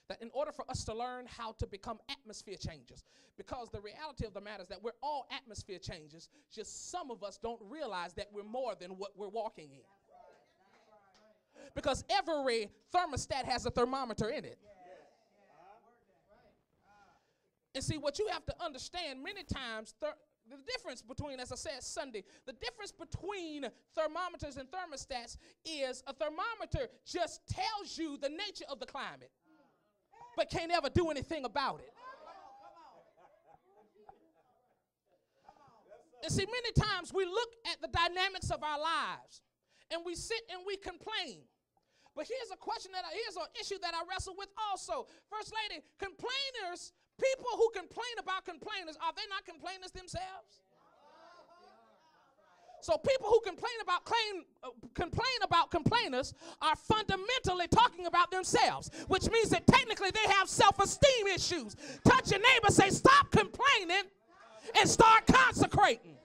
that in order for us to learn how to become atmosphere changers, because the reality of the matter is that we're all atmosphere changers, just some of us don't realize that we're more than what we're walking in. Because every thermostat has a thermometer in it. And see, what you have to understand, many times, the difference between, as I said Sunday, the difference between thermometers and thermostats is a thermometer just tells you the nature of the climate, but can't ever do anything about it. And see, many times we look at the dynamics of our lives, and we sit and we complain. But here's an issue that I wrestle with also. First Lady, complainers, people who complain about complainers, are they not complainers themselves? So people who complain about complainers are fundamentally talking about themselves, which means that technically they have self-esteem issues. Touch your neighbor, say, stop complaining and start consecrating.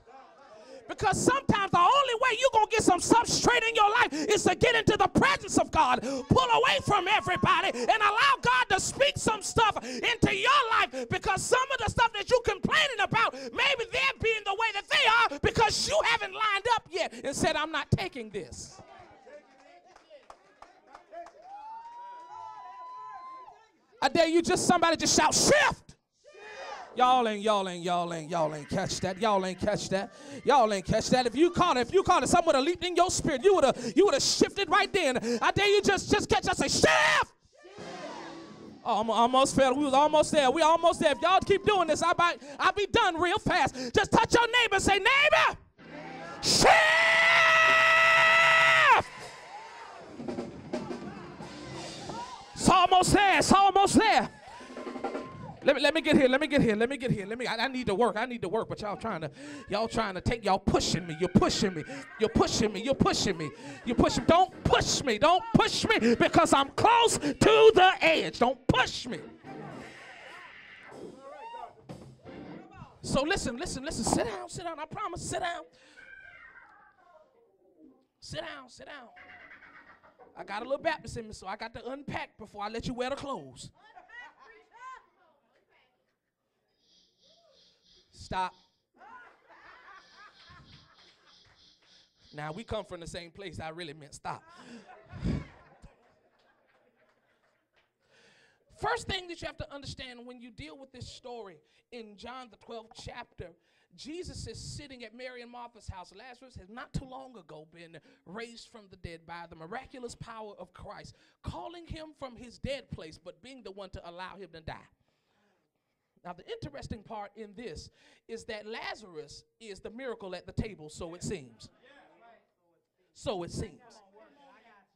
Because sometimes the only way you're going to get some substrate in your life is to get into the presence of God, pull away from everybody, and allow God to speak some stuff into your life, because some of the stuff that you're complaining about, maybe they're being the way that they are because you haven't lined up yet and said, I'm not taking this. I dare you, somebody just shout, shift. Y'all ain't catch that. Y'all ain't catch that. If you caught it, someone would have leaped in your spirit. You would have shifted right then. I dare you just catch us and say, shift. Oh, I almost fell. We was almost there. We almost there. If y'all keep doing this, I'll be done real fast. Just touch your neighbor and say, neighbor, shift. It's almost there. It's almost there. Let me get here. I need to work, but y'all trying to take, y'all pushing me. You're pushing me. Don't push me because I'm close to the edge. Don't push me. So listen. Sit down. I promise, sit down. Sit down. I got a little Baptist in me, so I got to unpack before I let you wear the clothes. Stop. Now, we come from the same place. I really meant stop. First thing that you have to understand when you deal with this story in John the 12th chapter, Jesus is sitting at Mary and Martha's house. Lazarus has not too long ago been raised from the dead by the miraculous power of Christ, calling him from his dead place, but being the one to allow him to die. Now, the interesting part in this is that Lazarus is the miracle at the table, so it seems.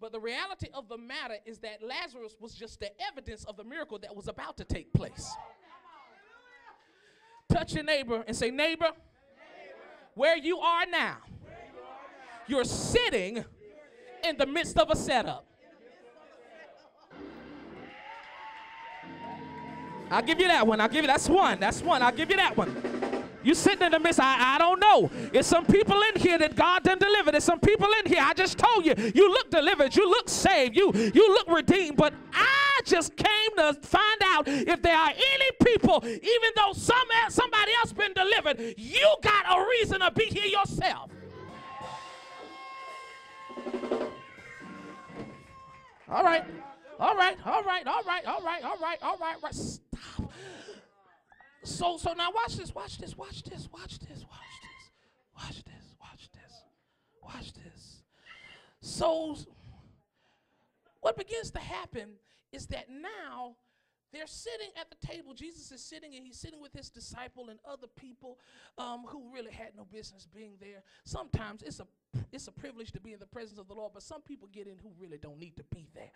But the reality of the matter is that Lazarus was just the evidence of the miracle that was about to take place. Touch your neighbor and say, neighbor, where you are now, you're sitting in the midst of a setup. I'll give you that one. That's one. I'll give you that one. You sitting in the midst, I don't know. There's some people in here that God done delivered. There's some people in here, I just told you, you look delivered, you look saved, you look redeemed, but I just came to find out if there are any people, even though somebody else been delivered, you got a reason to be here yourself. All right. Stop. So now watch this. So what begins to happen is that now they're sitting at the table. Jesus is sitting, and he's sitting with his disciple and other people who really had no business being there. Sometimes it's a privilege to be in the presence of the Lord, but some people get in who really don't need to be there.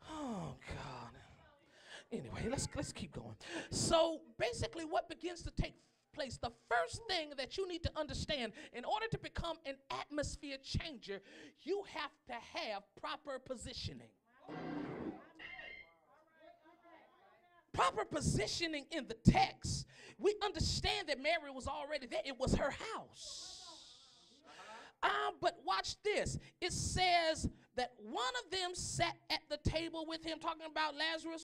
Oh, God. Anyway, let's keep going. So basically what begins to take place, the first thing that you need to understand, in order to become an atmosphere changer, you have to have proper positioning. Proper positioning in the text. We understand that Mary was already there. It was her house. But watch this. It says that one of them sat at the table with him, talking about Lazarus.